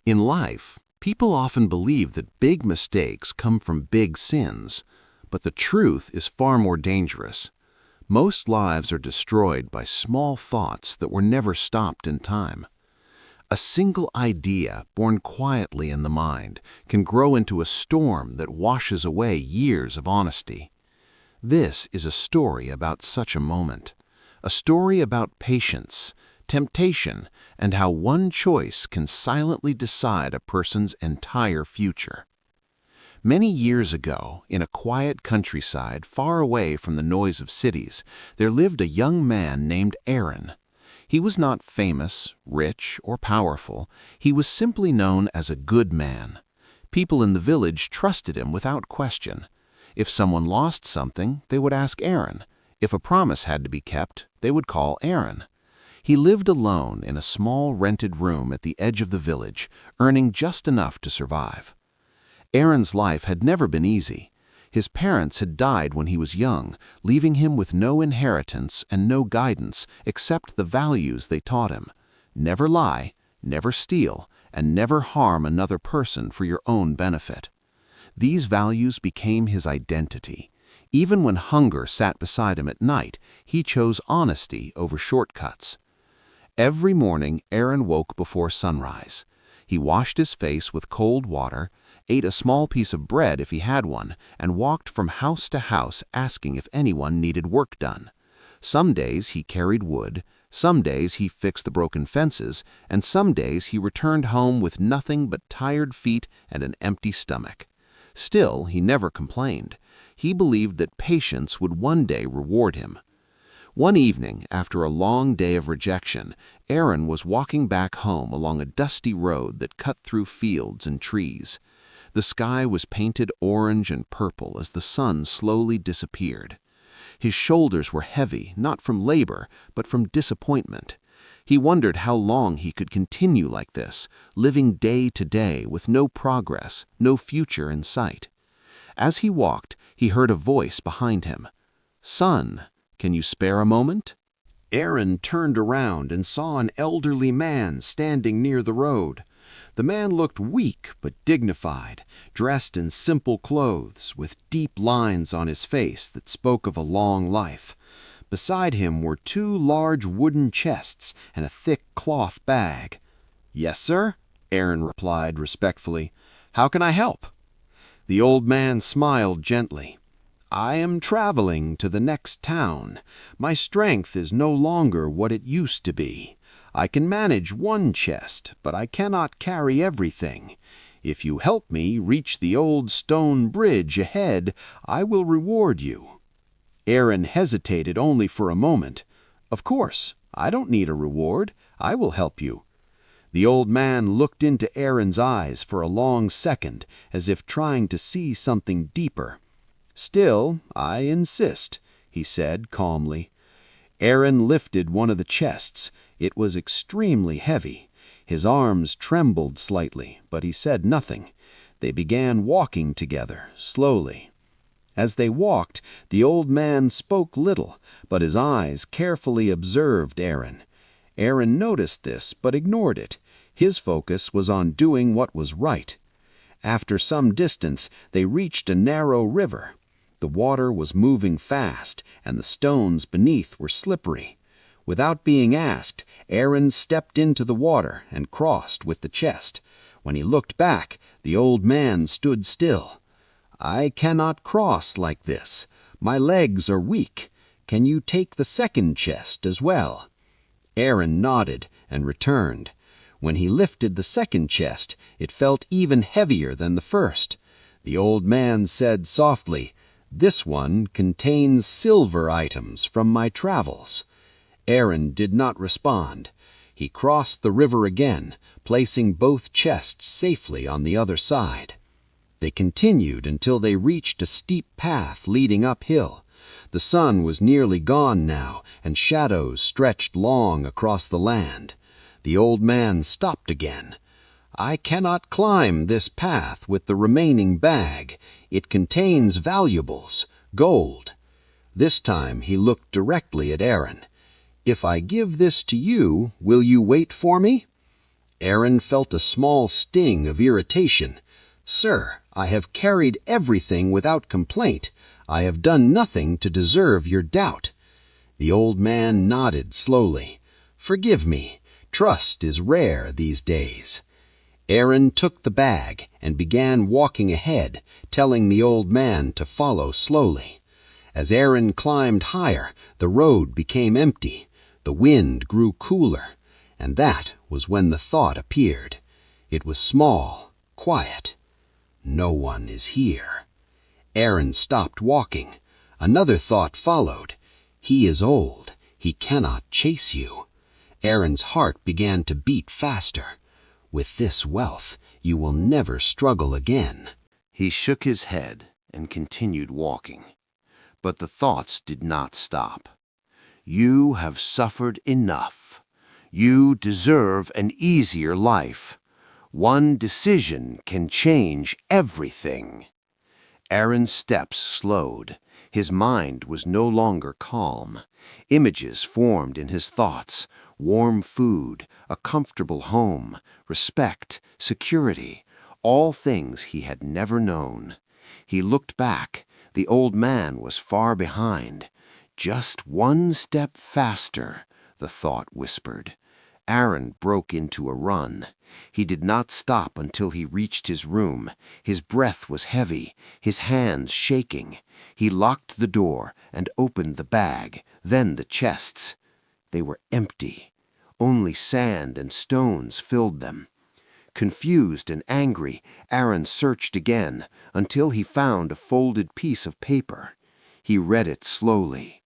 In life, people often believe that big mistakes come from big sins, but the truth is far more dangerous. Most lives are destroyed by small thoughts that were never stopped in time. A single idea born quietly in the mind can grow into a storm that washes away years of honesty. This is a story about such a moment, a story about patience, temptation, and how one choice can silently decide a person's entire future. Many years ago, in a quiet countryside far away from the noise of cities, there lived a young man named Aaron. He was not famous, rich, or powerful. He was simply known as a good man. People in the village trusted him without question. If someone lost something, they would ask Aaron. If a promise had to be kept, they would call Aaron. He lived alone in a small rented room at the edge of the village, earning just enough to survive. Aaron's life had never been easy. His parents had died when he was young, leaving him with no inheritance and no guidance except the values they taught him. Never lie, never steal, and never harm another person for your own benefit. These values became his identity. Even when hunger sat beside him at night, he chose honesty over shortcuts. Every morning, Aaron woke before sunrise. He washed his face with cold water, ate a small piece of bread if he had one, and walked from house to house asking if anyone needed work done. Some days he carried wood, some days he fixed the broken fences, and some days he returned home with nothing but tired feet and an empty stomach. Still, he never complained. He believed that patience would one day reward him. One evening, after a long day of rejection, Aaron was walking back home along a dusty road that cut through fields and trees. The sky was painted orange and purple as the sun slowly disappeared. His shoulders were heavy, not from labor, but from disappointment. He wondered how long he could continue like this, living day to day with no progress, no future in sight. As he walked, he heard a voice behind him. "Son, can you spare a moment?" Aaron turned around and saw an elderly man standing near the road. The man looked weak but dignified, dressed in simple clothes, with deep lines on his face that spoke of a long life. Beside him were two large wooden chests and a thick cloth bag. "Yes, sir," Aaron replied respectfully. "How can I help?" The old man smiled gently. "I am traveling to the next town. My strength is no longer what it used to be. I can manage one chest, but I cannot carry everything. If you help me reach the old stone bridge ahead, I will reward you." Aaron hesitated only for a moment. "Of course, I don't need a reward. I will help you." The old man looked into Aaron's eyes for a long second, as if trying to see something deeper. "Still, I insist," he said calmly. Aaron lifted one of the chests. It was extremely heavy. His arms trembled slightly, but he said nothing. They began walking together, slowly. As they walked, the old man spoke little, but his eyes carefully observed Aaron. Aaron noticed this, but ignored it. His focus was on doing what was right. After some distance, they reached a narrow river. The water was moving fast, and the stones beneath were slippery. Without being asked, Aaron stepped into the water and crossed with the chest. When he looked back, the old man stood still. "I cannot cross like this. My legs are weak. Can you take the second chest as well?" Aaron nodded and returned. When he lifted the second chest, it felt even heavier than the first. The old man said softly, "This one contains silver items from my travels." Aaron did not respond. He crossed the river again, placing both chests safely on the other side. They continued until they reached a steep path leading uphill. The sun was nearly gone now, and shadows stretched long across the land. The old man stopped again. "I cannot climb this path with the remaining bag. It contains valuables, gold." This time he looked directly at Aaron. "If I give this to you, will you wait for me?" Aaron felt a small sting of irritation. "Sir, I have carried everything without complaint. I have done nothing to deserve your doubt." The old man nodded slowly. "Forgive me. Trust is rare these days." Aaron took the bag and began walking ahead, telling the old man to follow slowly. As Aaron climbed higher, the road became empty. The wind grew cooler, and that was when the thought appeared. It was small, quiet. "No one is here." Aaron stopped walking. Another thought followed. "He is old. He cannot chase you." Aaron's heart began to beat faster. "With this wealth, you will never struggle again." He shook his head and continued walking. But the thoughts did not stop. "You have suffered enough. You deserve an easier life. One decision can change everything." Aaron's steps slowed. His mind was no longer calm. Images formed in his thoughts: warm food, a comfortable home, respect, security, all things he had never known. He looked back. The old man was far behind. "Just one step faster," the thought whispered. Aaron broke into a run. He did not stop until he reached his room. His breath was heavy, his hands shaking. He locked the door and opened the bag, then the chests. They were empty. Only sand and stones filled them. Confused and angry, Aaron searched again until he found a folded piece of paper. He read it slowly.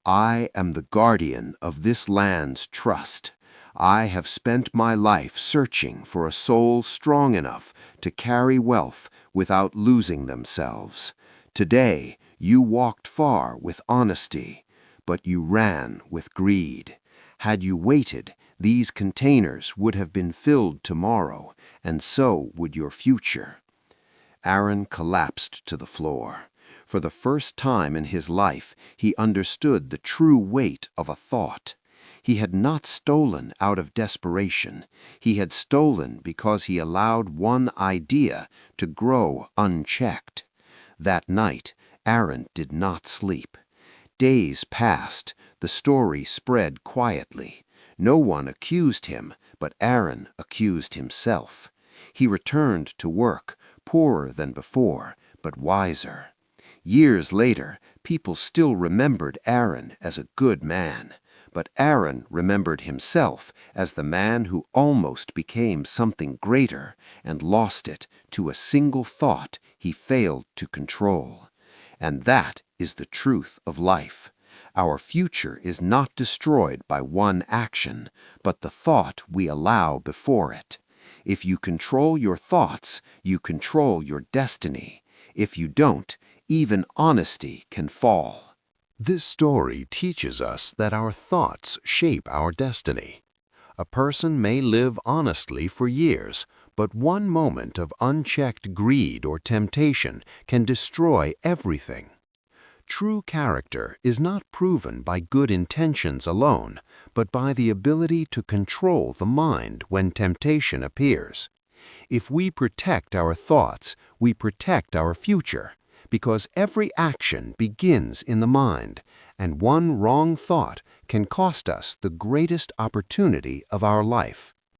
"I am the guardian of this land's trust. I have spent my life searching for a soul strong enough to carry wealth without losing themselves. Today, you walked far with honesty, but you ran with greed. Had you waited, these containers would have been filled tomorrow, and so would your future." Aaron collapsed to the floor. For the first time in his life, he understood the true weight of a thought. He had not stolen out of desperation. He had stolen because he allowed one idea to grow unchecked. That night, Aaron did not sleep. Days passed. The story spread quietly. No one accused him, but Aaron accused himself. He returned to work, poorer than before, but wiser. Years later, people still remembered Aaron as a good man, but Aaron remembered himself as the man who almost became something greater and lost it to a single thought he failed to control. And that is the truth of life. Our future is not destroyed by one action, but the thought we allow before it. If you control your thoughts, you control your destiny. If you don't, even honesty can fall. This story teaches us that our thoughts shape our destiny. A person may live honestly for years, but one moment of unchecked greed or temptation can destroy everything. True character is not proven by good intentions alone, but by the ability to control the mind when temptation appears. If we protect our thoughts, we protect our future, because every action begins in the mind, and one wrong thought can cost us the greatest opportunity of our life.